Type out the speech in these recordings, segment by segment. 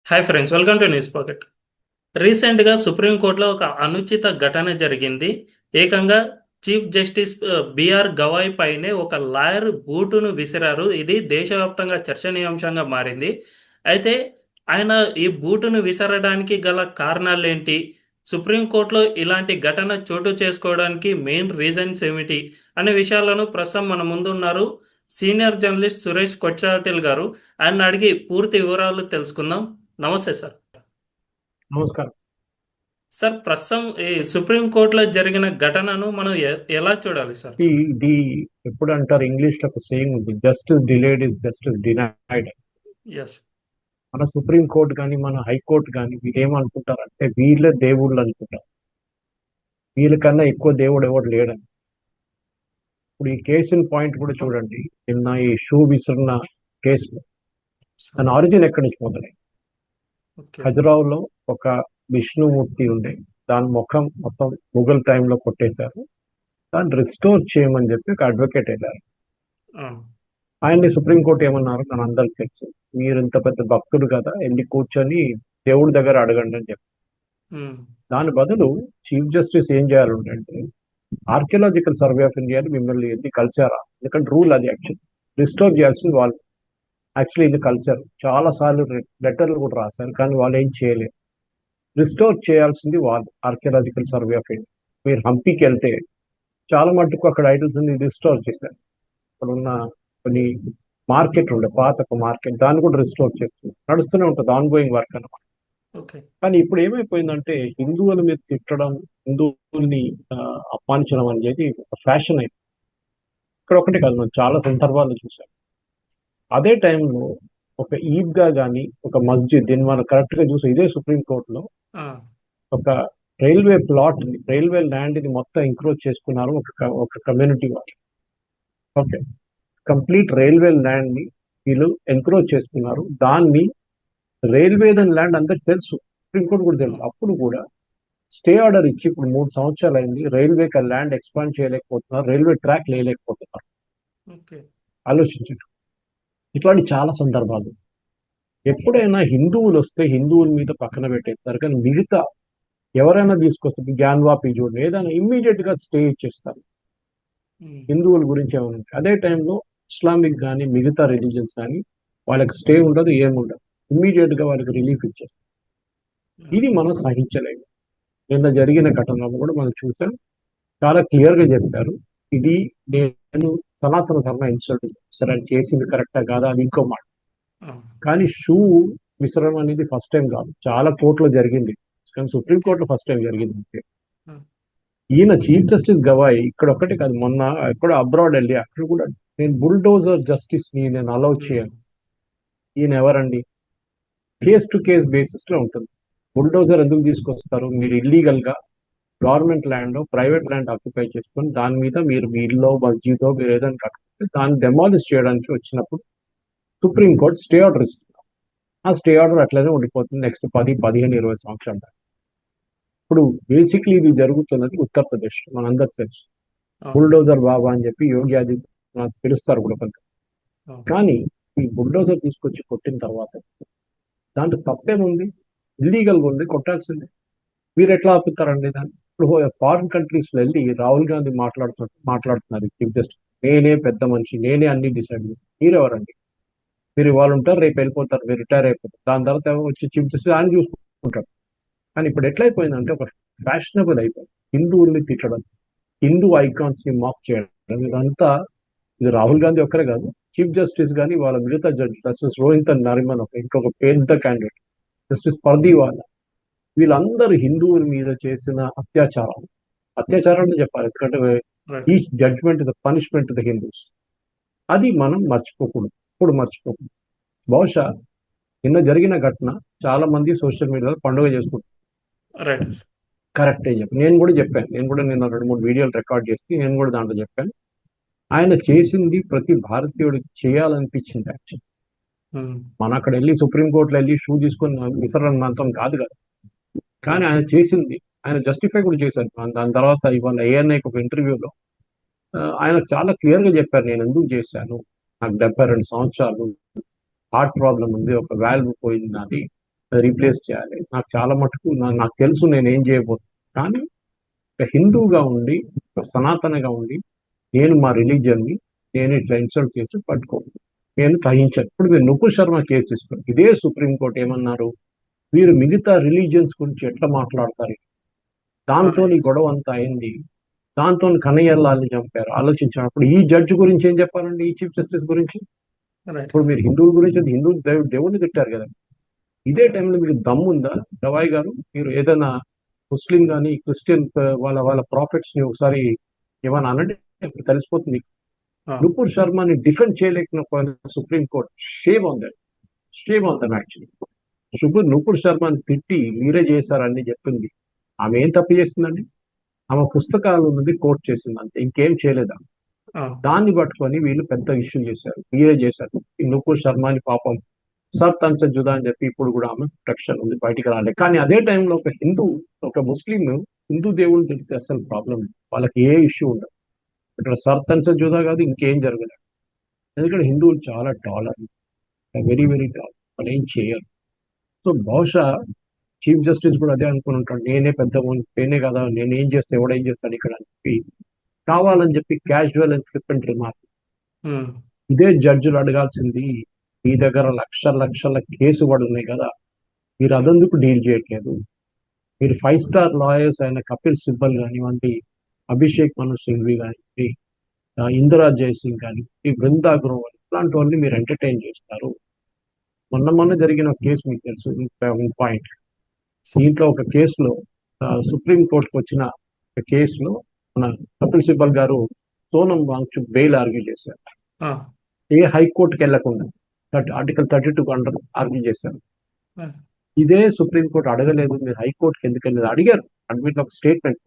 Hi friends, welcome to news pocket. రీసెంట్గా సుప్రీంకోర్టులో ఒక అనుచిత ఘటన జరిగింది. ఏకంగా చీఫ్ జస్టిస్ బిఆర్ గవాయ్ పైనే ఒక లాయర్ బూటును విసిరారు. ఇది దేశవ్యాప్తంగా చర్చనీయాంశంగా మారింది. అయితే ఆయన ఈ బూటును విసరడానికి గల కారణాలేంటి? సుప్రీంకోర్టులో ఇలాంటి ఘటన చోటు చేసుకోవడానికి మెయిన్ రీజన్స్ ఏమిటి అనే విషయాలను ప్రస్తుతం మన ముందున్నారు సీనియర్ జర్నలిస్ట్ సురేష్ కొచ్చాటిల్ గారు. ఆయన అడిగి పూర్తి వివరాలు తెలుసుకుందాం. నమస్తే సార్. నమస్కారం. సార్, ప్రస్తుతం ఈ సుప్రీంకోర్టులో జరిగిన ఘటనను మనం ఎలా చూడాలి సార్? ఇది ఎప్పుడు అంటారు, ఇంగ్లీష్ లో ఒక సేయింగ్ ఉంది, justice delayed is justice denied. Yes. మన సుప్రీం కోర్టు కానీ మన హైకోర్టు కానీ వీరేమనుకుంటారంటే వీళ్ళే దేవుళ్ళు అనుకుంటారు. వీళ్ళకన్నా ఎక్కువ దేవుడు ఎవడు లేడని. ఇప్పుడు ఈ కేసుని పాయింట్ కూడా చూడండి. నిన్న ఈ షూ విసిరిన కేసులో సార్. దాని ఆరిజిన్ ఎక్కడి నుంచి మొదలైంది? ఓకే. ఖజురావులో ఒక విష్ణుమూర్తి ఉండే, దాని ముఖం మొత్తం ముఘల్ టైంలో కొట్టేశారు. దాన్ని రిస్టోర్ చేయమని చెప్పి ఒక అడ్వకేట్ వెళ్ళారు. ఆ. ఆయన్ని సుప్రీంకోర్టు ఏమన్నారు మన అందరికి తెలుసు. మీరు ఇంత పెద్ద భక్తుడు కదా, వెళ్ళి కూర్చొని దేవుడి దగ్గర అడగండి అని చెప్పి. ఉమ్. దాని బదులు చీఫ్ జస్టిస్ ఏం చేయాలంటే ఆర్కియలాజికల్ సర్వే ఆఫ్ ఇండియాని మిమ్మల్ని వెళ్ళి కలిసారా, ఎందుకంటే రూల్ అది యాక్చువల్ రిస్టోర్ చేయాల్సింది వాళ్ళు. యాక్చువల్లీ ఇది కలిశారు, చాలా సార్లు లెటర్లు కూడా రాశారు, కానీ వాళ్ళు ఏం చేయలేదు. రిస్టోర్ చేయాల్సింది వాళ్ళు, ఆర్కియలాజికల్ సర్వే ఆఫ్ ఇండియా. మీరు హంపీకి వెళ్తే చాలా మటుకు అక్కడ ఐటమ్స్ రిస్టోర్ చేశారు. అక్కడ ఉన్న కొన్ని మార్కెట్ ఉండే, పాత ఒక మార్కెట్, దాన్ని కూడా రిస్టోర్ చేస్తుంది, నడుస్తూనే ఉంటుంది, ఆన్ గోయింగ్ వర్క్ అనమాట. ఓకే. కానీ ఇప్పుడు ఏమైపోయిందంటే హిందువుల మీద తిట్టడం, హిందువుల్ని అపమానించడం అనేది ఒక ఫ్యాషన్ అయింది. ఇక్కడ ఒకటి కాదు, మనం చాలా సందర్భాల్లో చూసాం. అదే టైంలో ఒక ఈద్గా కానీ ఒక మస్జిద్, దీన్ని మనం కరెక్ట్ గా చూసాం ఇదే సుప్రీం కోర్టులో. ఆ. ఒక రైల్వే ప్లాట్, రైల్వే ల్యాండ్ ఇది మొత్తం ఎంక్రోచ్ చేసుకున్నారు ఒక కమ్యూనిటీ వాళ్ళు. ఓకే, కంప్లీట్ రైల్వే ల్యాండ్ ని వీళ్ళు ఎంక్రోచ్ చేసుకున్నారు. దాన్ని రైల్వే ల్యాండ్ అందరికి తెలుసు, సుప్రీంకోర్టు కూడా ఆ. తెలుసు. అప్పుడు కూడా స్టే ఆర్డర్ ఇచ్చి ఇప్పుడు 3 సంవత్సరాలు అయింది. రైల్వేకి ఆ ల్యాండ్ ఎక్స్పాండ్ చేయలేకపోతున్నారు, రైల్వే ట్రాక్ వేయలేకపోతున్నారు. ఓకే. ఆలోచించండి. ఇట్లాంటి చాలా సందర్భాలు. ఎప్పుడైనా హిందువులు వస్తే హిందువుల మీద పక్కన పెట్టేస్తారు, కానీ మిగతా ఎవరైనా తీసుకొస్తే జ్ఞాన్వాపి చూడండి, ఏదైనా ఇమ్మీడియట్ గా స్టే ఇచ్చేస్తారు. ఉమ్. హిందువుల గురించి ఏమైనా ఉంటే. అదే టైంలో ఇస్లామిక్ కానీ మిగతా రిలీజియన్స్ కానీ వాళ్ళకి స్టే ఉండదు, ఏముండదు, ఇమ్మీడియట్ గా వాళ్ళకి రిలీఫ్ ఇచ్చేస్తారు. ఉమ్. ఇది మనం సహించలేము. నిన్న జరిగిన ఘటనలో కూడా మనం చూసాం, చాలా క్లియర్ గా చెప్పారు. ఇది నేను సనాతన ధర్మ ఇన్సల్ట్ సరే, అది చేసింది కరెక్టా కాదా అది ఇంకో మాట. ఆ. కానీ షూ విసరడం అనేది ఫస్ట్ టైం కాదు, చాలా కోర్టులో జరిగింది, కానీ ఓకే. సుప్రీంకోర్టులో ఫస్ట్ టైం జరిగింది అంతే. ఆ. ఈయన చీఫ్ జస్టిస్ గవాయ్ ఇక్కడ ఒక్కటే కాదు, మొన్న ఎక్కడ అబ్రాడ్ వెళ్ళి అక్కడ కూడా నేను బుల్డోజర్ జస్టిస్ ని నేను అలౌ ఉమ్. చేయను. ఈయన ఎవరండి? కేస్ టు కేస్ బేసిస్ లో ఉంటుంది. బుల్డోజర్ ఎందుకు తీసుకొస్తారు? మీరు ఇల్లీగల్ గా government land private land occupy చేసుకొని దాని మీద మీరు మీ ఇల్లు మస్జిదో మీరు ఏదైనా కట్టుకుంటే దాన్ని డెమాలిష్ చేయడానికి వచ్చినప్పుడు సుప్రీంకోర్టు స్టే ఆర్డర్ ఇస్తుంది. ఆ స్టే ఆర్డర్ అట్లనే ఉండిపోతుంది నెక్స్ట్ 10, 15, 20 సంవత్సరాల దాకా. ఇప్పుడు బేసిక్లీ ఇది జరుగుతున్నది ఉత్తరప్రదేశ్, మనందరికి తెలుసు. అవును. బుల్డోజర్ బాబా అని చెప్పి యోగి ఆదిత్యనాథ్ పిలుస్తారు కూడా కొంత. అవును. కానీ ఈ బుల్డోజర్ తీసుకొచ్చి కొట్టిన తర్వాత దాంట్లో తప్పేముంది? ఇల్లీగల్గా ఉంది, కొట్టాల్సిందే. మీరు ఎట్లా ఆపుతారండి దాన్ని? ఇప్పుడు ఫారిన్ కంట్రీస్ లో వెళ్ళి రాహుల్ గాంధీ మాట్లాడుతున్నారు చీఫ్ జస్టిస్, నేనే పెద్ద మనిషి, నేనే అన్ని డిసైడ్. మీరెవరండి? మీరు ఇవాళ ఉంటారు, రేపు వెళ్ళిపోతారు, మీరు రిటైర్ అయిపోతారు, దాని తర్వాత వచ్చి చీఫ్ జస్టిస్ ఆయన చూసుకుంటారు. కానీ ఇప్పుడు ఎట్లయిపోయిందంటే ఒక ఫ్యాషనబుల్ అయిపోయింది హిందువుల్ని తిట్టడం, హిందూ ఐకాన్స్ ని మాక్ చేయడం. ఇదంతా ఇది రాహుల్ గాంధీ ఒక్కరే కాదు, చీఫ్ జస్టిస్ కానీ వాళ్ళ మిగతా జడ్జి జస్టిస్ రోహింతన్ నరిమన్ ఇంకొక పెద్ద క్యాండిడేట్, జస్టిస్ పర్దీవాలా, వీళ్ళందరూ హిందువుల మీద చేసిన అత్యాచారాలు, అత్యాచారాలు చెప్పాలి, ఎందుకంటే right. Each judgement the punishment the Hindus. అది మనం మర్చిపోకూడదు, ఇప్పుడు మర్చిపోకూడదు. బహుశా నిన్న జరిగిన ఘటన చాలా మంది సోషల్ మీడియాలో పండుగ చేసుకుంటారు. రైట్. కరెక్టే చెప్పి నేను కూడా చెప్పాను, నేను కూడా నిన్న 2, 3 వీడియోలు రికార్డ్ చేసి నేను కూడా దాంట్లో చెప్పాను. ఆయన చేసింది ప్రతి భారతీయుడికి చేయాలనిపించింది యాక్చువల్. ఉమ్. మన అక్కడ వెళ్ళి సుప్రీంకోర్టులో వెళ్ళి షూ తీసుకొని విసరడం అంతం కాదు కదా. కానీ రైట్. ఆయన చేసింది, ఆయన జస్టిఫై కూడా చేశారు. దాని తర్వాత ఇవాళ ఏఎన్ఐకి ఒక ఇంటర్వ్యూలో ఆయన చాలా క్లియర్ గా చెప్పారు, నేను ఎందుకు చేశాను. నాకు 72 సంవత్సరాలు హార్ట్ ప్రాబ్లం ఉంది, ఒక వాల్వ్ పోయింది నాది, రీప్లేస్ చేయాలి. నాకు చాలా మటుకు నాకు తెలుసు నేను ఏం చేయబోతున్నాను. కానీ ఒక హిందూగా ఉండి, ఒక సనాతనగా ఉండి, నేను మా రిలీజియన్ని నేను ఇట్లా ఇన్సల్ట్ చేసి పట్టుకోను. నేను సహించాను. ఇప్పుడు మీరు నుపుర్ శర్మ కేసు తీసుకోండి. ఇదే సుప్రీంకోర్టు ఏమన్నారు? మీరు మిగతా రిలీజియన్స్ గురించి ఎట్లా మాట్లాడతారు? ఆ! దాంతో ఈ గొడవ అంతా అయింది. దాంతో కన్నయ్యల్లాల్ని చంపారు. ఆలోచించినప్పుడు ఈ జడ్జి గురించి ఏం చెప్పాలండి? ఈ చీఫ్ జస్టిస్ గురించి? రైట్. ఇప్పుడు మీరు హిందువుల గురించి హిందూ దేవుడిని తిట్టారు కదా. ఇదే టైంలో మీకు దమ్ముందా గవాయ్ గారు? మీరు ఏదైనా ముస్లిం కానీ క్రిస్టియన్ వాళ్ళ వాళ్ళ ప్రాఫిట్స్ ని ఒకసారి ఏమైనా అనండి, అప్పుడు తెలిసిపోతుంది. ఆ! నుపూర్ శర్మని డిఫెండ్ చేయలేకపోయిన supreme court. Shame on that. Shame on them actually. Nupur శర్మని తిట్టి మీరే చేశారని చెప్పింది. ఆమె ఏం తప్పు చేసిందండి? ఆమె పుస్తకాల నుండి కోట్ చేసింది అంతే, ఇంకేం చేయలేదా? ఆ! దాన్ని పట్టుకొని వీళ్ళు పెద్ద ఇష్యూ చేశారు. మీరే చేశారు. ఈ నూపూర్ శర్మని పాపం సర్ తన్సే జుదా అని చెప్పి ఇప్పుడు కూడా ఆమె ప్రొటెక్షన్ ఉంది, బయటికి రాలేదు. కానీ అదే టైంలో ఒక హిందూ, ఒక ముస్లిం హిందూ దేవుళ్ళు తిడితే అసలు ప్రాబ్లం లేదు. వాళ్ళకి ఏ ఇష్యూ ఉండదు. ఇక్కడ సర్ తన్సే జుదా కాదు, ఇంకేం జరగలేదు. ఎందుకంటే హిందువులు చాలా టాలరెంట్, వెరీ వెరీ టాలరెంట్. వాళ్ళు ఏం చేయరు. సో బహుశా చీఫ్ జస్టిస్ కూడా అదే అనుకుని ఉంటాడు. నేనే పెద్ద నేనే కదా, నేను ఏం చేస్తే ఎవడేం చేస్తాడు ఇక్కడ అని చెప్పి, కావాలని చెప్పి క్యాజువల్ అండ్ ఫ్లిప్ రిమార్క్. హ్మ్. ఇదే జడ్జిలు అడగాల్సింది. మీ దగ్గర లక్షల లక్షల కేసు పడి ఉన్నాయి కదా, మీరు అదెందుకు డీల్ చేయట్లేదు? మీరు 5 స్టార్ లాయర్స్ అయిన కపిల్ సిబ్బల్ కానివ్వండి, అభిషేక్ మను సింఘ్వి కానివ్వండి, ఇందిరా జయసింగ్ కానీ, ఈ బృందా గ్రోవర్ ఇలాంటి వాళ్ళని మీరు ఎంటర్టైన్ చేస్తారు. మొన్న జరిగిన కేసు మీకు తెలుసు. పాయింట్ దీంట్లో ఒక కేసులో సుప్రీం కోర్టుకు వచ్చిన ఒక కేసులో మన కపిల్ సిబ్బల్ గారు సోనం వాంగ్చుక్ బెయిల్ ఆర్గ్యూ చేశారు. ఆ! ఏ హైకోర్టుకి వెళ్లకుండా ఆర్టికల్ 32 అండర్ ఆర్గ్యూ చేశారు. ఆ! ఇదే సుప్రీంకోర్టు అడగలేదు, మీరు హైకోర్టుకి ఎందుకు వెళ్ళలేదు అడిగారు. అడ్మిట్ ఒక స్టేట్మెంట్.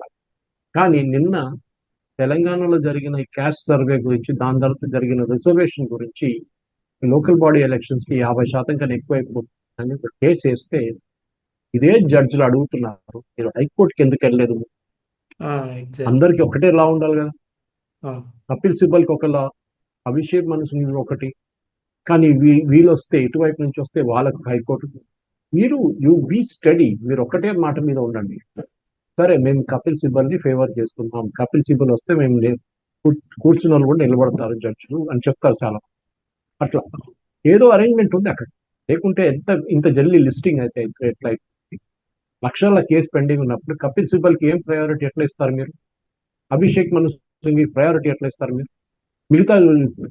కానీ నిన్న తెలంగాణలో జరిగిన ఈ క్యాస్ట్ సర్వే గురించి, దాని తర్వాత జరిగిన రిజర్వేషన్ గురించి, లోకల్ బాడీ ఎలక్షన్స్ కి 50% కన్నా ఎక్కువైపోతుందని ఒక కేసు వేస్తే ఇదే జడ్జిలు అడుగుతున్నారు, మీరు హైకోర్టుకి ఎందుకు వెళ్ళలేదు? ఆ! ఎగ్జాక్ట్‌లీ. అందరికి ఒకటే లా ఉండాలి కదా. ఆ! కపిల్ సిబ్బల్కి ఒక లా, అభిషేక్ మను సింఘ్వి ఒకటి. కానీ వీళ్ళు వస్తే ఇటువైపు నుంచి వస్తే వాళ్ళకు హైకోర్టు. మీరు బీ స్టడీ, మీరు ఒక్కటే మాట మీద ఉండండి. సరే మేము కపిల్ సిబ్బల్ని ఫేవర్ చేస్తున్నాం, కపిల్ సిబ్బల్ వస్తే మేము కూర్చున్న వాళ్ళు కూడా నిలబడతారు జడ్జిలు అని చెప్తారు చాలా. అట్లా ఏదో అరేంజ్మెంట్ ఉంది అక్కడ. లేకుంటే ఇంత జల్దీ లిస్టింగ్ అయితే ఎట్లా అయిపోతుంది? లక్షల కేసు పెండింగ్ ఉన్నప్పుడు కపిల్ సిబ్బల్కి ఏం ప్రయారిటీ ఎట్లా ఇస్తారు మీరు? అభిషేక్ మను సింఘ్కి ప్రయారిటీ ఎట్లా ఇస్తారు మీరు? మిగతా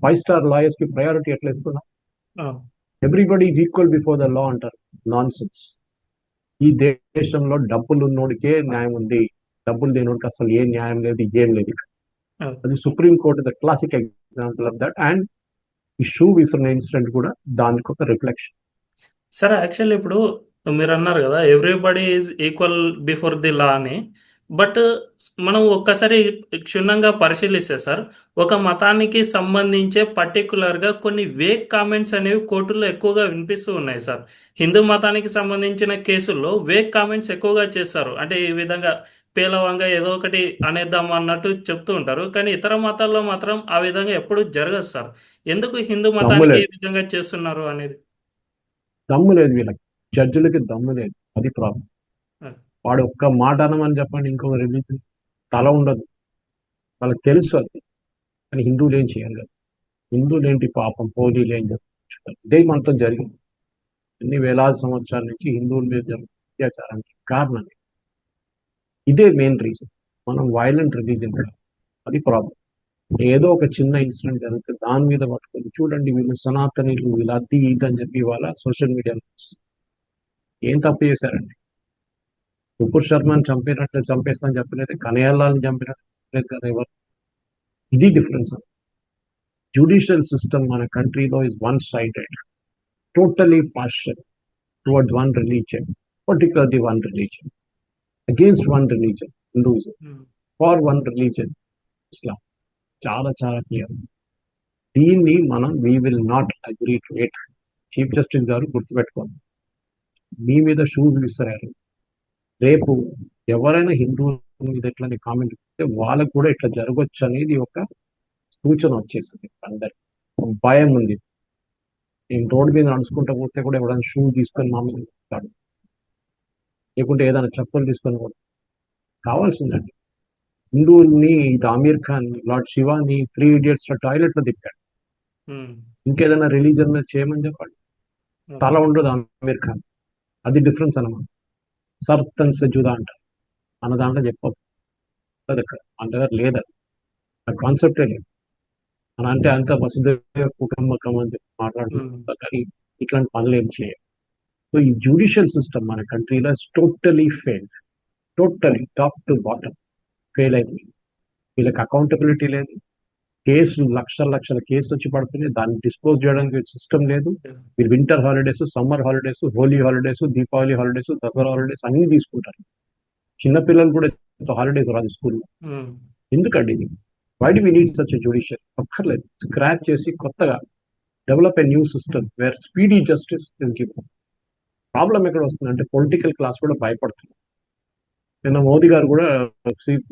5 స్టార్ లాయర్స్ కి ప్రయారిటీ ఎట్లా ఇస్తున్నారు? ఆ! Everybody is equal before the law అంటారు. Nonsense. ఈ దేశంలో డబ్బులు ఉన్నోడికే న్యాయం ఉంది, డబ్బులు లేనోడికి అసలు ఏ న్యాయం లేదు, ఏం లేదు. ఆ! అది supreme court the classic example of that. And ఈ షూ విసిరిన ఇన్సిడెంట్ కూడా దానికి ఒక రిఫ్లెక్షన్. సరే, యాక్చువల్లీ ఇప్పుడు మీరన్నారు గదా! Everybody is equal before the law అని. బట్ మనం ఒక్కసారి క్షుణ్ణంగా పరిశీలిస్తే సార్, ఒక మతానికి సంబంధించే పర్టిక్యులర్‌గా కొన్ని వేగ్ కామెంట్స్ అనేవి కోర్టుల్లో ఎక్కువగా వినిపిస్తూ ఉన్నాయి సార్. హిందూ మతానికి సంబంధించిన కేసుల్లో వేగ్ కామెంట్స్ ఎక్కువగా చేస్తారు. అంటే ఈ విధంగా పేలవంగా ఏదో ఒకటి అనేద్దాం అన్నట్టు చెప్తూ ఉంటారు. కానీ ఇతర మతాల్లో మాత్రం ఆ విధంగా ఎప్పుడూ జరగదు సార్. ఎందుకు హిందూ దమ్ము మతానికి ఈ లేదు, విధంగా చేస్తున్నారు అనేది? దమ్ము లేదు వీళ్ళకి. జడ్జిలకి దమ్ము లేదు, అది ప్రాబ్లం. ఆ! వాడు ఒక్క మాట అనమని చెప్పండి, ఇంకొక రిలీజన్ తల ఉండదు. వాళ్ళకి తెలుసు అది. కానీ హిందువులు ఏం చేయాలి కదా. హిందువులు ఏంటి పాపం, హోలీలు ఏం చెప్తారు? ఇదే మనతో జరిగింది. ఎన్ని వేలాది సంవత్సరాల నుంచి హిందువుల మీద జరుగుతున్న అత్యాచారానికి కారణం ఇదే మెయిన్ రీజన్. మనం వైలెంట్ రిలీజన్ కాదు, అది ప్రాబ్లం. ఏదో ఒక చిన్న ఇన్సిడెంట్ జరిగితే దాని మీద పట్టుకొని చూడండి, వీళ్ళు సనాతనిలు, వీళ్ళు అది ఇది అని చెప్పి ఇవాళ సోషల్ మీడియాలో ఏం తప్పు చేశారండి? నుపూర్ శర్మని చంపినట్లు చంపేస్తామని చెప్పలేదు, కనయ్యలాల్ని చంపినట్టు చెప్పలేదు కదా ఎవరు. ఇది డిఫరెన్స్. జ్యుడిషియల్ సిస్టమ్ మన కంట్రీలో is one sided, totally partial towards one religion, particularly one religion, against one religion Hinduism, హ్మ్. ఫార్ వన్ రిలీజియన్ ఇస్లాం. చాలా చాలా క్లియర్. దీన్ని మనం we will not agree to it. Chief justice గారు గుర్తుపెట్టుకోండి, మీ మీద షూస్ విసిరారు, రేపు ఎవరైనా హిందువుల మీద ఇట్లాంటి కామెంట్ ఇస్తే వాళ్ళకు కూడా ఇట్లా జరగవచ్చు అనేది ఒక సూచన వచ్చేసింది అందరికి. భయం ఉంది. నేను రోడ్డు మీద నడుచుకుంటూ పోతే కూడా ఎవరైనా షూ తీసుకొని మా మీద ఇస్తాడు. లేకుంటే ఏదైనా చెప్పులు తీసుకొని కూడా కావాల్సిందండి. హిందువుల్ని ఇటు ఆమీర్ ఖాన్, లార్డ్ శివాని 3 ఇడియట్స్ లో టాయిలెట్ లో తిప్పాడు. ఉమ్, ఇంకేదైనా రిలీజన్ మీద చేయమని చెప్పండి, ఓకే. తల ఉండదు ఆమీర్ ఖాన్. అది డిఫరెన్స్ అనమాట. సర్తన్ సజుదా అంటారు, మన దాంట్లో చెప్పదు అది అక్కడ మన దగ్గర లేదు. ఆ కాన్సెప్టే లేదు. మన అంటే అంత వసుదైవ కుటుంబకం అని చెప్పి ఉమ్, మాట్లాడుకుంటాం కానీ ఇట్లాంటి పనులు ఏం చేయాలి. సో ఈ జ్యుడిషియల్ సిస్టమ్ మన కంట్రీలో totally fail, totally top to bottom fail అయిపోయింది. వీళ్ళకి అకౌంటబిలిటీ లేదు. కేసులు లక్షల లక్షల కేసు వచ్చి పడుతున్నాయి, దాన్ని డిస్పోజ్ చేయడానికి సిస్టమ్ లేదు. మీరు winter holidays, summer holidays, Holi holidays, Deepavali holidays, Dasara holidays అన్ని తీసుకుంటారు. చిన్నపిల్లలు కూడా హాలిడేస్ రాదు స్కూల్లో. ఉమ్, ఎందుకండి ఇది? Why do we need such judicial? అక్కర్లేదు. స్క్రాప్ చేసి కొత్తగా develop a new system where speedy justice is given. Problem ఎక్కడ వస్తుందంటే పొలిటికల్ క్లాస్ కూడా భయపడుతుంది. నిన్న మోదీ గారు కూడా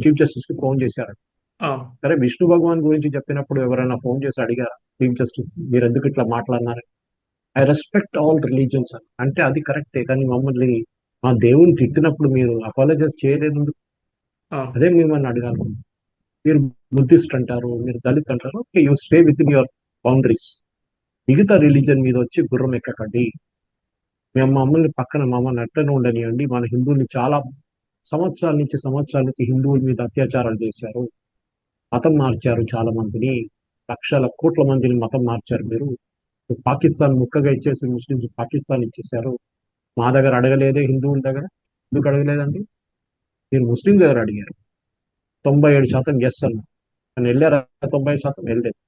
చీఫ్ జస్టిస్ కి ఫోన్ చేశారు. ఆ, సరే, విష్ణు భగవాన్ గురించి చెప్పినప్పుడు ఎవరైనా ఫోన్ చేసి అడిగారా చీఫ్ జస్టిస్ మీరు ఎందుకు ఇట్లా మాట్లాడినారు? ఐ రెస్పెక్ట్ ఆల్ రిలీజన్స్ అని అంటే అది కరెక్టే, కానీ మమ్మల్ని మా దేవుని తిట్టినప్పుడు మీరు అపాలజైజ్ చేయలేదు ఎందుకు? ఆ, అదే మిమ్మల్ని అడగాలి. మీరు బుద్ధిస్ట్ అంటారు, మీరు దళిత్ అంటారు, okay, you stay with in your boundaries. మిగతా రిలీజన్ మీద వచ్చి గుర్రం ఎక్కకండి. మేము మమ్మల్ని పక్కన మమ్మల్ని ఎట్లనే ఉండనియండి. మన హిందువుల్ని చాలా సంవత్సరాల నుంచి హిందువుల మీద అత్యాచారాలు చేశారు, మతం మార్చారు, చాలా మందిని, లక్షల కోట్ల మందిని మతం మార్చారు మీరు. పాకిస్తాన్ ముక్కగా ఇచ్చేసి ముస్లింస్ పాకిస్తాన్ ఇచ్చేశారు. మా దగ్గర అడగలేదే, హిందువుల దగ్గర ఎందుకు అడగలేదండి? మీరు ముస్లిం దగ్గర అడిగారు. 97% ఎస్ అన్నారు, కానీ వెళ్ళారా? 90% వెళ్ళలేదు,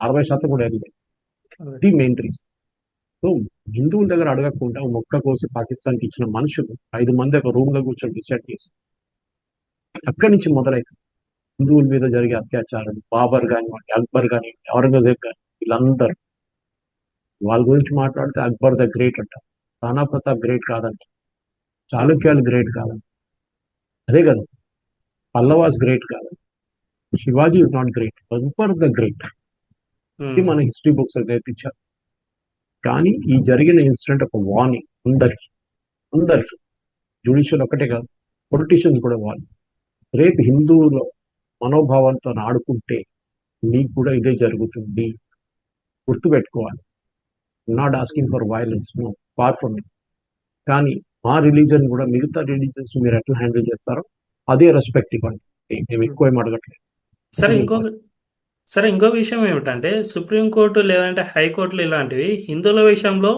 60% కూడా వెళ్ళలేదు. అదే. ఇది మెయిన్ రీజన్. సో హిందువుల దగ్గర అడగకుండా మొక్క కోసి పాకిస్తాన్కి ఇచ్చిన మనుషులు 5 మంది ఒక రూమ్ లో కూర్చొని డిసైడ్ చేసి అక్కడి నుంచి మొదలైతే హిందువుల మీద జరిగే అత్యాచారం, బాబర్ కానివ్వండి, అక్బర్ కానివ్వండి, ఔరంగజేబ్ కానీ, వీళ్ళందరూ వాళ్ళ గురించి మాట్లాడితే అక్బర్ ద గ్రేట్ అంటారు, రాణా ప్రతాప్ గ్రేట్ కాదంట, ఆ, చాళుక్యాలు గ్రేట్ కాదంట, అదే కదా, పల్లవాస్ గ్రేట్ కాదంట, Shivaji is not great, Akbar the great. ఇది ఉమ్, మన హిస్టరీ బుక్స్ నేర్పించారు. కానీ ఈ జరిగిన ఇన్సిడెంట్ ఒక వార్నింగ్ అందరికి, అందరికి, జ్యుడిషియల్ ఒకటే కాదు, పొలిటీషియన్స్ కూడా వార్నింగ్. రేపు హిందువుల మనోభావంతో ఆడుకుంటే మీకు కూడా ఇదే జరుగుతుంది, గుర్తుపెట్టుకోవాలి. Not asking for violence, no, far from it. కానీ మా రిలీజన్ కూడా మిగతా రిలీజన్స్ మీరు ఎట్లా హ్యాండిల్ చేస్తారో అదే రెస్పెక్ట్ ఇవ్వండి. మేము ఉమ్. ఎక్కువ ఏం అడగట్లేదు. సరే, అది ఇంకొక సరే, ఇంకో విషయం ఏమిటంటే సుప్రీంకోర్టు లేదంటే హైకోర్టులు ఇలాంటివి హిందువుల విషయంలో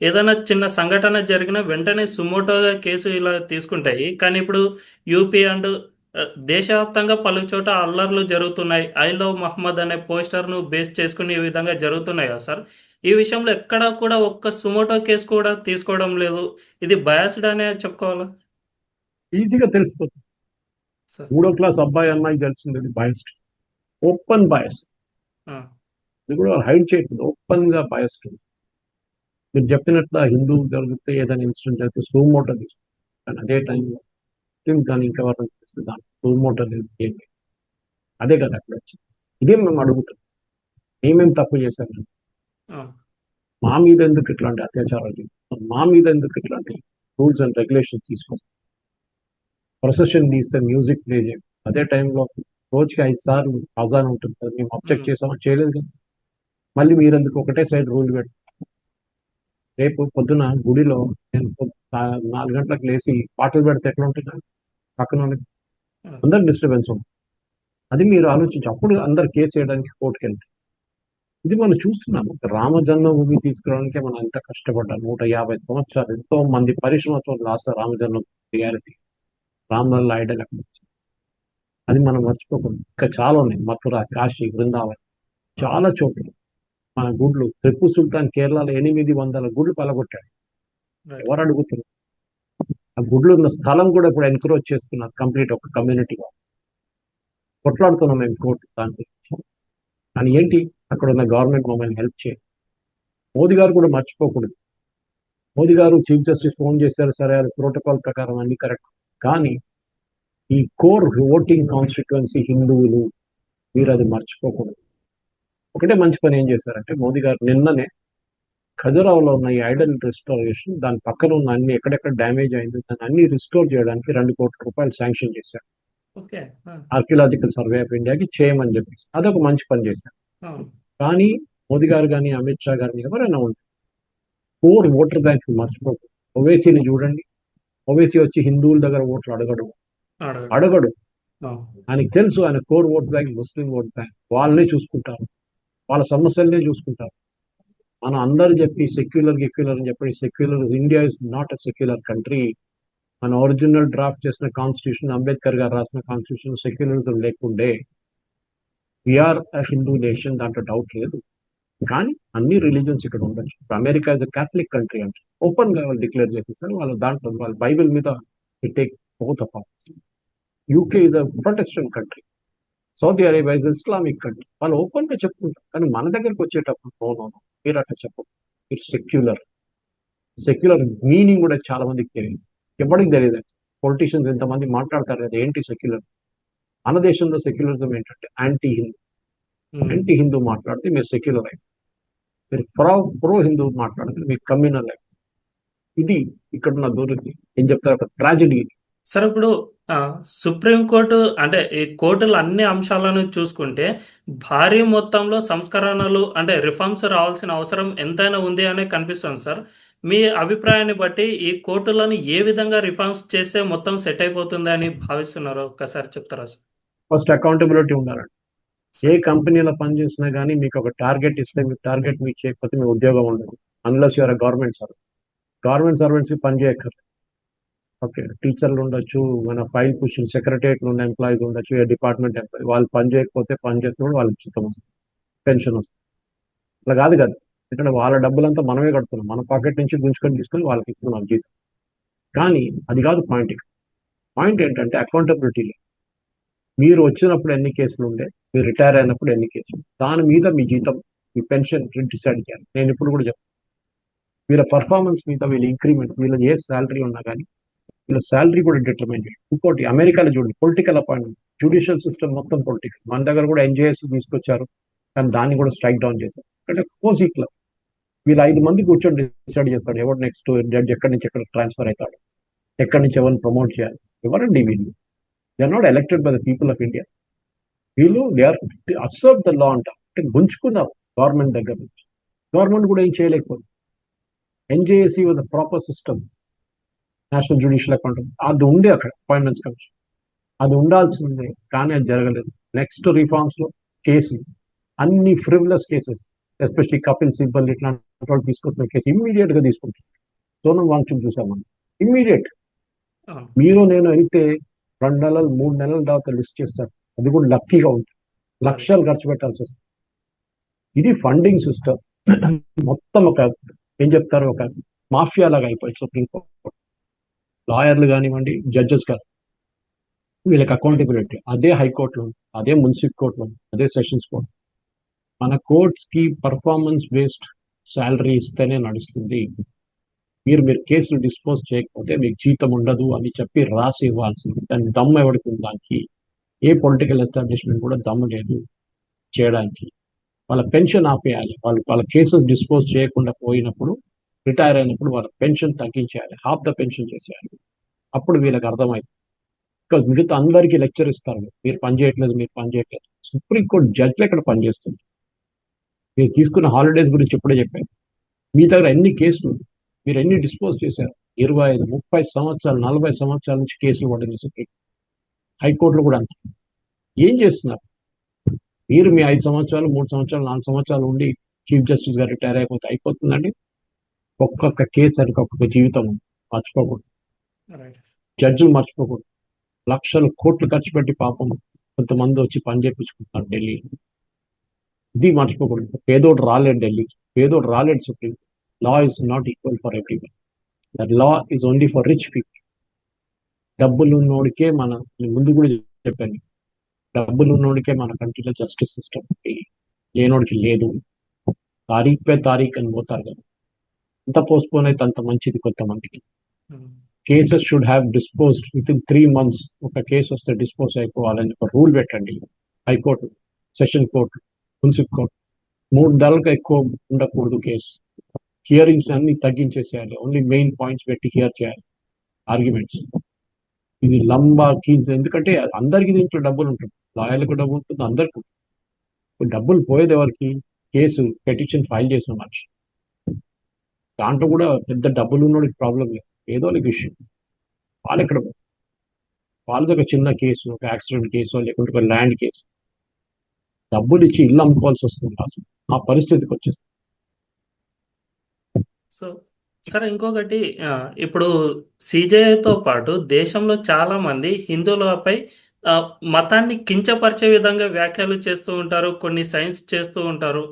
ఏదైనా చిన్న సంఘటన జరిగినా వెంటనే సుమోటోగా కేసు ఇలా తీసుకుంటాయి. కానీ ఇప్పుడు యూపీ అండ్ దేశవ్యాప్తంగా పలు చోట అల్లర్లు జరుగుతున్నాయి. ఐ లవ్ మహమ్మద్ అనే పోస్టర్ను బేస్ చేసుకుని ఈ విధంగా జరుగుతున్నాయి కదా సార్. ఈ విషయంలో ఎక్కడా కూడా ఒక్క సుమోటో కేసు కూడా తీసుకోవడం లేదు. ఇది బయాస్డ్ అనే చెప్పుకోవాలా ఈజీగా తెలిసిపోతుంది. సార్? 3వ క్లాస్ అబ్బాయి అమ్మాయి తెలిసింది బయస్డ్, ఓపెన్ బయస్. ఆ, ఇది కూడా హైడ్ చేయకుండా ఓపెన్ గా బయస్డ్. మీరు చెప్పినట్లు హిందువులు జరిగితే ఏదైనా ఇన్సిడెంట్ అయితే సూమోటో తీసుకుంటారు, కానీ అదే టైంలో కానీ ఇంకా వాళ్ళని దాన్ని సూమోటో ఏంటి? అదే కదా అక్కడ వచ్చింది. ఇదే మేము అడుగుతాం, మేమేం తప్పు చేశాం? ఆ, మా మీద ఎందుకు ఇట్లాంటి అత్యాచారాలు చేస్తాం? మా మీద ఎందుకు ఇట్లాంటి రూల్స్ అండ్ రెగ్యులేషన్స్ తీసుకొస్తాం? ప్రొసెషన్ తీస్తే మ్యూజిక్ ప్లే చేయండి, అదే టైంలో రోజుకి 5 సార్లు అజాన్ ఉంటుంది కదా, మేము అబ్జెక్ట్ ఉమ్, చేసామో చేయలేదు కదా. మళ్ళీ మీరెందుకు ఒకటే సైడ్ రూల్ పెడతారు? రేపు పొద్దున గుడిలో నేను 4 గంటలకు లేచి పాటలు పెడితే ఎట్లా ఉంటుంది? పక్కన వాళ్ళకి ఆ, అందరు డిస్టర్బెన్స్ ఉంటుంది. అది మీరు ఆలోచించి అప్పుడు అందరు కేసు చేయడానికి కోర్టుకు వెళ్తారు. ఇది మనం చూస్తున్నాం. రామ జన్మభూమి తీసుకురావడానికే మనం ఎంత కష్టపడ్డాం. 150 సంవత్సరాలు ఎంతో మంది పరిశ్రమతో లాస్ట్ రామ జన్మ రియాలిటీ, రామలల్ల ఐడల్ అక్కడ వచ్చింది. అది మనం మర్చిపోకూడదు. ఇంకా చాలా ఉన్నాయి, మథుర, కాశీ, బృందావన్, ఆ, చాలా చోట్ల మన గుడ్లు. టిప్పు సుల్తాన్ కేరళలో 800 గుడ్లు పలగొట్టాడు. రైట్. ఎవరు అడుగుతున్నారు? ఆ గుడ్లు ఉన్న స్థలం కూడా ఇప్పుడు ఎన్క్రోచ్ చేస్తున్నారు కంప్లీట్ ఒక కమ్యూనిటీగా. కొట్లాడుతున్నాం మేము కోర్టు దాని గురించి. కానీ ఏంటి, అక్కడ ఉన్న గవర్నమెంట్ మమ్మల్ని హెల్ప్ చేయాలి. మోదీ గారు కూడా మర్చిపోకూడదు. మోదీ గారు చీఫ్ జస్టిస్ ఫోన్ చేశారు, సరే అది ప్రోటోకాల్ ప్రకారం అన్ని కరెక్ట్. కానీ ఈ కోర్ ఓటింగ్ కాన్స్టిట్యుయెన్సీ హిందువులు, మీరు ఉమ్, అది మర్చిపోకూడదు. ఒకటే మంచి పని ఏం చేశారంటే మోదీ గారు నిన్ననే ఖజురాహోలో ఉన్న ఈ ఐడల్ రెస్టోరేషన్ దాని పక్కన ఉన్న అన్ని ఎక్కడెక్కడ డ్యామేజ్ అయింది దాన్ని అన్ని రిస్టోర్ చేయడానికి 2 కోట్ల రూపాయలు శాంక్షన్ చేశారు. ఓకే. ఆ! ఆర్కియలాజికల్ సర్వే ఆఫ్ ఇండియాకి చేయమని చెప్పేసి అదొక మంచి పని చేశారు. అవును. కానీ మోదీ గారు కానీ అమిత్ షా గారిని ఎవరైనా ఉంటారు కోర్ ఓటర్ బ్యాంక్ మర్చిపోకూడదు. ఓవైసీని చూడండి, ఓవైసీ వచ్చి హిందువుల దగ్గర ఓట్లు అడగడు అడగడు. అడగడు అవును. ఆయనకు తెలుసు ఆయన కోర్ ఓట్ బ్యాంక్ ముస్లిం ఓట్ బ్యాంక్ వాళ్ళనే చూసుకుంటారు, వాళ్ళ సమస్యలనే చూసుకుంటారు. మనం అందరూ చెప్పి సెక్యులర్ అని చెప్పి secular India is not a secular country. మన ఒరిజినల్ డ్రాఫ్ట్ చేసిన కాన్స్టిట్యూషన్ అంబేద్కర్ గారు రాసిన కాన్స్టిట్యూషన్ సెక్యులరిజం లేకుండే వీఆర్ హిందూ నేషన్, దాంట్లో డౌట్ లేదు. కానీ అన్ని రిలీజన్స్ ఇక్కడ ఉండొచ్చు. America is a Catholic country అంటే ఓపెన్ గా వాళ్ళు డిక్లేర్ చేసేసారు. వాళ్ళ దాంట్లో వాళ్ళ బైబిల్ మీద take both of. UK is a Protestant country, Saudi Arabia is Islamic country. వాళ్ళు ఓపెన్ గా చెప్పుకుంటారు. కానీ మన దగ్గరకు వచ్చేటప్పుడు నో మీరు అట్లా చెప్పు, ఇట్స్ సెక్యులర్ మీనింగ్ కూడా చాలా మందికి తెలియదు, ఎవరికి తెలియదు. పొలిటీషియన్స్ ఎంతమంది మాట్లాడతారు కదా ఏంటి సెక్యులర్. మన దేశంలో సెక్యులరిజం ఏంటంటే యాంటీ హిందూ మాట్లాడితే మీరు సెక్యులర్ అయ్యి, మీరు ప్రో హిందూ మాట్లాడితే మీకు కమ్యూనల్ అయ్యి. ఇది ఇక్కడ ఉన్న దూరం ఏం చెప్తారు, ఒక ట్రాజడీ. సరే ఇప్పుడు సుప్రీంకోర్టు అంటే ఈ కోర్టులు అన్ని అంశాలను చూసుకుంటే భారీ మొత్తంలో సంస్కరణలు అంటే రిఫార్మ్స్ రావాల్సిన అవసరం ఎంతైనా ఉంది అనే కనిపిస్తుంది సార్. మీ అభిప్రాయాన్ని బట్టి ఈ కోర్టులను ఏ విధంగా రిఫార్మ్స్ చేస్తే మొత్తం సెట్ అయిపోతుంది అని భావిస్తున్నారో ఒక్కసారి చెప్తారా సార్? ఫస్ట్ అకౌంటబిలిటీ ఉండాలండి. ఏ కంపెనీలో పనిచేసినా కానీ మీకు ఒక టార్గెట్ ఇస్తే మీకు టార్గెట్ మీకు చేయకపోతే మీ ఉద్యోగం ఉండదు. Unless you're government servant. Government servants కి పని చేయక్కర్లేదు. ఓకే, టీచర్లు ఉండొచ్చు, మన ఫైల్ పుషింగ్ సెక్రటరియట్ ఉన్న ఎంప్లాయీస్ ఉండొచ్చు, ఏ డిపార్ట్మెంట్ ఎంప్లాయీ, వాళ్ళు పని చేయకపోతే పని చేస్తున్నప్పుడు వాళ్ళకి జీతం వస్తుంది, పెన్షన్ వస్తుంది. అట్లా కాదు కదా, ఎందుకంటే వాళ్ళ డబ్బులంతా మనమే కడుతున్నాం, మన పాకెట్ నుంచి గుంజుకొని తీసుకొని వాళ్ళకి ఇస్తున్నాం జీతం. కానీ అది కాదు పాయింట్. పాయింట్ ఏంటంటే అకౌంటబిలిటీ. మీరు వచ్చినప్పుడు ఎన్ని కేసులు ఉండే, మీరు రిటైర్ అయినప్పుడు ఎన్ని కేసులు, దాని మీద మీ జీతం, మీ పెన్షన్ డిసైడ్ చేయాలి. నేను ఇప్పుడు కూడా చెప్తాను, వీళ్ళ పర్ఫార్మెన్స్ మీద వీళ్ళ ఇంక్రిమెంట్, వీళ్ళ ఏ శాలరీ ఉన్నా కానీ వీళ్ళ శాలరీ కూడా డిటర్మైన్ చేయాలి. ఇంకోటి అమెరికాలో చూడండి, పొలిటికల్ అపాయింట్మెంట్, జ్యుడిషియల్ సిస్టమ్ మొత్తం పొలిటికల్. మన దగ్గర కూడా ఎన్జేఎస్ తీసుకొచ్చారు, కానీ దాన్ని కూడా స్ట్రైక్ డౌన్ చేశారు. అంటే కోజీ క్లబ్. వీళ్ళు 5 మంది కూర్చొని డిసైడ్ చేస్తాడు ఎవరు నెక్స్ట్ జడ్జ్, ఎక్కడి నుంచి ఎక్కడ ట్రాన్స్ఫర్ అవుతాడు, ఎక్కడి నుంచి ఎవరిని ప్రమోట్ చేయాలి. ఎవరండి వీళ్ళు? They are not elected by the people of India. వీళ్ళు they are usurp the law అంట, అంటే గుంజుకున్నారు గవర్నమెంట్ దగ్గర నుంచి. గవర్నమెంట్ కూడా ఏం చేయలేకపోయింది. NJSC was the proper system, national judicial account అది ఉండే అక్కడ అపాయింట్మెంట్స్ కమిషన్, అది ఉండాల్సిందే, కానీ అది జరగలేదు. నెక్స్ట్ రిఫార్మ్స్ లో కేసులు అన్ని ఫ్రివ్లెస్ కేసెస్, ఎస్పెషల్లీ కపిల్ సిబ్బల్ ఇట్లాంటి వాళ్ళు తీసుకొస్తున్న కేసు ఇమ్మీడియట్ గా తీసుకుంటారు. సోనం వాంగ్చుక్ చూసామని ఇమ్మీడియట్. మీరు నేను అయితే 2 నెలలు 3 నెలల తర్వాత లిస్ట్ చేస్తారు, అది కూడా లక్కీగా ఉంటుంది, లక్షలు ఖర్చు పెట్టాల్సి వస్తుంది. ఇది ఫండింగ్ సిస్టమ్ మొత్తం ఒక ఏం చెప్తారు, ఒక మాఫియా లాగా అయిపోయింది సుప్రీంకోర్టు. లాయర్లు కానివ్వండి, జడ్జెస్ కాదు, వీళ్ళకి అకౌంటబిలిటీ అదే హైకోర్టులో ఉంది, అదే మున్సిపల్ కోర్టులో ఉంది, అదే సెషన్స్ కోర్టు. మన కోర్ట్స్ కి పర్ఫార్మెన్స్ బేస్డ్ శాలరీ ఇస్తేనే నడుస్తుంది. మీరు కేసులు డిస్పోజ్ చేయకపోతే మీకు జీతం ఉండదు అని చెప్పి రాసి ఇవ్వాల్సింది. దాని దమ్ము ఎవరికి ఉంది? దానికి ఏ పొలిటికల్ ఎస్టాబ్లిష్మెంట్ కూడా దమ్ము లేదు చేయడానికి. వాళ్ళ పెన్షన్ ఆపేయాలి, వాళ్ళ కేసెస్ డిస్పోజ్ చేయకుండా పోయినప్పుడు, రిటైర్ అయినప్పుడు వాళ్ళ పెన్షన్ తగ్గించేయాలి, హాఫ్ ద పెన్షన్ చేసేయాలి. అప్పుడు వీళ్ళకి అర్థమైంది. బికాజ్ మిగతా అందరికీ లెక్చర్ ఇస్తారు, మీరు పని చేయట్లేదు. సుప్రీంకోర్టు జడ్జిలు ఎక్కడ పనిచేస్తుంది? మీరు తీసుకున్న హాలిడేస్ గురించి ఎప్పుడే చెప్పారు. మీ దగ్గర ఎన్ని కేసులు, మీరు ఎన్ని డిస్పోజ్ చేశారు? 25, 30 సంవత్సరాలు, 40 సంవత్సరాల నుంచి కేసులు పడింది సుప్రీం. హైకోర్టులో కూడా అంతే. ఏం చేస్తున్నారు మీరు? మీ 5 సంవత్సరాలు, 3 సంవత్సరాలు, 4 సంవత్సరాలు ఉండి చీఫ్ జస్టిస్ గారు రిటైర్ అయిపోతుందండి. ఒక్కొక్క కేసు సరికి ఒక్కొక్క జీవితం మర్చిపోకూడదు, జడ్జిలు మర్చిపోకూడదు. లక్షలు కోట్లు ఖర్చు పెట్టి పాపం కొంతమంది వచ్చి పని చేయించుకుంటున్నారు ఢిల్లీ. ఇది మర్చిపోకూడదు. పేదోడు రాలేడు ఢిల్లీకి, పేదోడు రాలేడు supreme. Law is not equal for everyone, that law is only for rich people. డబ్బులు ఉన్నోడికే ముందు కూడా చెప్పాను, డబ్బులు ఉన్నోడికే మన కంట్రీలో జస్టిస్ సిస్టమ్, లేనోడికి లేదు. తారీఖు పే తారీఖు అని పోతారు కదా, ఎంత పోస్ట్పోన్ అయితే అంత మంచిది కొంతమందికి. Cases should have disposed with in 3 months. ఒక కేసు వస్తే డిస్పోజ్ అయిపోవాలని ఒక రూల్ పెట్టండి. High court, session court, municipal court 3 నెలలకు ఎక్కువ ఉండకూడదు కేసు. హియరింగ్స్ అన్ని తగ్గించేసేయాలి, ఓన్లీ మెయిన్ పాయింట్స్ పెట్టి హియర్ చేయాలి ఆర్గ్యుమెంట్స్. ఇది లంబా కీన్స్, ఎందుకంటే అందరికీ దీంట్లో డబ్బులు ఉంటుంది, లాయర్లకు డబ్బు ఉంటుంది, అందరికీ ఉంటుంది. ఇప్పుడు డబ్బులు పోయేది ఎవరికి? కేసు పెటిషన్ ఫైల్ చేసిన మనిషి. దాంట్లో కూడా పెద్ద డబ్బులు ఉన్నోడికి ప్రాబ్లం లేదు, ఏదో ఒక విషయం. వాళ్ళు ఎక్కడ, వాళ్ళది ఒక చిన్న కేసు, ఒక యాక్సిడెంట్ కేసు లేకుంటే ఒక ల్యాండ్ కేసు, డబ్బులు ఇచ్చి ఇల్లు అమ్ముకోవాల్సి వస్తుంది అసలు. ఆ పరిస్థితికి వచ్చేస్తుంది. సో సార్ ఇంకొకటి, ఇప్పుడు సిజేఐతో పాటు దేశంలో చాలా మంది హిందువులపై ఆ, మతాన్ని కించపరిచే విధంగా వ్యాఖ్యలు చేస్తూ ఉంటారు, కొన్ని సైన్స్ చేస్తూ ఉంటారు.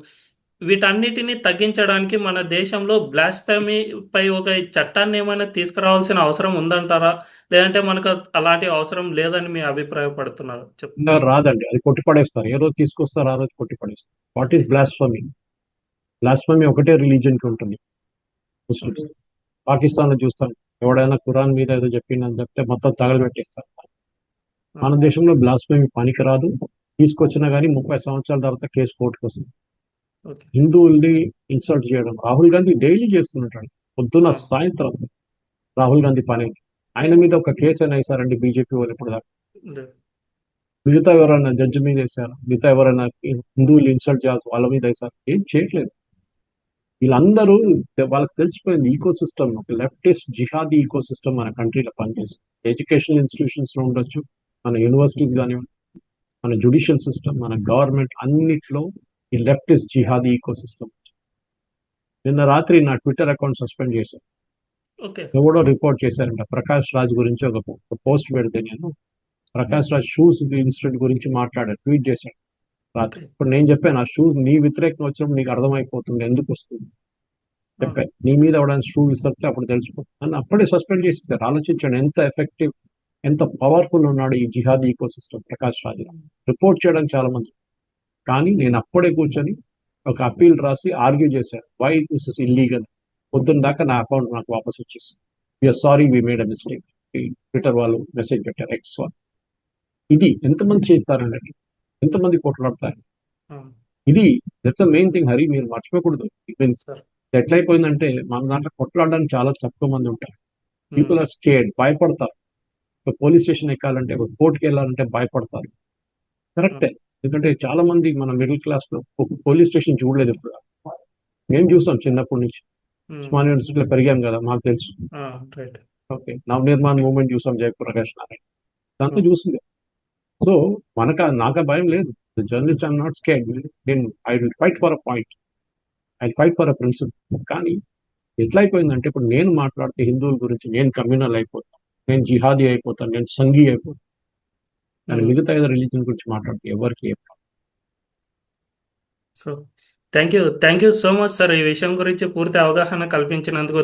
వీటన్నిటిని తగ్గించడానికి మన దేశంలో బ్లాస్ఫెమీ పై ఒక చట్టాన్ని ఏమైనా తీసుకురావాల్సిన అవసరం ఉందంటారా? లేదంటే మనకు అలాంటి అవసరం లేదని మీ అభిప్రాయపడుతున్నారు? ఇంకా రాదండి, అది కొట్టిపడేస్తారు. ఏ రోజు తీసుకొస్తారు ఆ రోజు కొట్టిపడేస్తారు. What is okay. Blasphemy? Blasphemy ఒకటే రిలీజన్ కి ఉంటుంది, ముస్లిమ్స్. ఓకే. పాకిస్తాన్ లో చూస్తాం, ఎవడైనా ఖురాన్ మీద ఏదో చెప్పిందని చెప్తే మొత్తం తగలబెట్టేస్తారు. ఆ, మన దేశంలో బ్లాస్ఫమీ పనికిరాదు, తీసుకొచ్చినా కానీ 30 సంవత్సరాల తర్వాత కేసు కోర్టుకు వస్తుంది. ఓకే. హిందువుల్ని ఇన్సల్ట్ చేయడం రాహుల్ గాంధీ డైలీ చేస్తుంటాడు, పొద్దున్న ఆ, సాయంత్రం. రాహుల్ గాంధీ పని ఆయన మీద ఒక కేసు అయినా వేశారండి బీజేపీ వాళ్ళు ఇప్పుడు దాకా? లేదు. మిగతా ఎవరైనా జడ్జి మీద వేశారు, మిగతా ఎవరైనా హిందువులు ఇన్సల్ట్ చేయాల్సి వాళ్ళ మీద వేశారు? ఏం చేయట్లేదు. వీళ్ళందరూ, వాళ్ళకి తెలిసిపోయింది ఈకో సిస్టమ్, ఒక లెఫ్టిస్ట్ జిహాదీ ఈకో సిస్టమ్ మన కంట్రీలో పనిచేస్తుంది. ఎడ్యుకేషనల్ ఇన్స్టిట్యూషన్స్ లో ఉండొచ్చు, మన యూనివర్సిటీస్ కానివ్వండి, మన జుడిషియల్ సిస్టమ్, మన గవర్నమెంట్ అన్నిట్లో ఈ లెఫ్టిస్ట్ జిహాదీ ఈకో సిస్టమ్. నిన్న రాత్రి నా ట్విట్టర్ అకౌంట్ సస్పెండ్ చేశారు. ఓకే. ఎవడో రిపోర్ట్ చేశారంట, ప్రకాష్ రాజ్ గురించి ఒక పోస్ట్ పెడితే నేను ప్రకాష్ రాజ్ షూస్ ఇన్సిడెంట్ గురించి మాట్లాడాడు, ట్వీట్ చేశాడు రాత్రి. ఓకే. ఇప్పుడు నేను చెప్పాను, ఆ షూ నీ వ్యతిరేకం వచ్చినప్పుడు నీకు అర్థమైపోతుంది ఎందుకు వస్తుంది. ఆ, చెప్పాను, నీ మీద ఎవడైనా షూ విసిరితే అప్పుడు తెలిసిపోతుంది అని. అప్పుడే సస్పెండ్ చేసేసారు. ఆలోచించండి ఎంత ఎఫెక్టివ్, ఎంత పవర్ఫుల్ ఉన్నాడు ఈ జిహాదీ eco system Prakash Raj. Report చేయడానికి చాలా మంది, కానీ నేను అప్పుడే కూర్చొని ఒక అప్పీల్ రాసి ఆర్గ్యూ చేశాను, వై దిస్ ఇస్ ఇల్లీగల్. పొద్దున్న దాకా నా అకౌంట్ నాకు వాపస్ వచ్చేసి, you're sorry we made a mistake. Twitter వాళ్ళు మెసేజ్ పెట్టారు, ఎక్స్ వాళ్ళు. ఇది ఎంతమంది చేస్తారండి, ఎంతమంది కొట్లాడతారు. ఆ, ఇది that's the main thing Hari, మీరు మర్చిపోకూడదు. Even sir. ఎట్లయిపోయిందంటే మన దాంట్లో కొట్లాడడానికి చాలా తక్కువ మంది ఉంటారు. పీపుల్ ఉమ్, ఆర్ స్కేర్డ్, భయపడతారు. ఒక పోలీస్ స్టేషన్ ఎక్కాలంటే, ఒక కోర్టుకి వెళ్ళాలంటే భయపడతారు. ఆ, కరెక్టే, ఎందుకంటే చాలా మంది మన మిడిల్ క్లాస్ లో పోలీస్ స్టేషన్ చూడలేదు ఇప్పుడు. మేము చూసాం చిన్నప్పటి నుంచి, ఉమ్, ఉస్మానియా యూనివర్సిటీలో పెరిగాం కదా, మాకు తెలుసు. ఆ, రైట్. ఓకే, నవనిర్మాణ్ మూవ్మెంట్ చూసాం, జయప్రకాష్ నారాయణ దాంట్లో ఉమ్, చూసింది. సో నాకు భయం లేదు. Journalist I'm not scared. నేను I will fight for a point, I fight for a principle. కానీ ఎట్లా అయిపోయిందంటే, ఇప్పుడు నేను మాట్లాడితే హిందువుల గురించి నేను కమ్యూనల్ అయిపోతాను, నేను జిహాదీ అయిపోతాను, నేను సంఘీ అయిపోతాను. కానీ ఉమ్. మిగతా ఏదో రిలీజన్ గురించి మాట్లాడితే ఎవరికి ఏ so thank you so much sir, ఈ విషయం గురించి పూర్తి అవగాహన కల్పించినందుకు.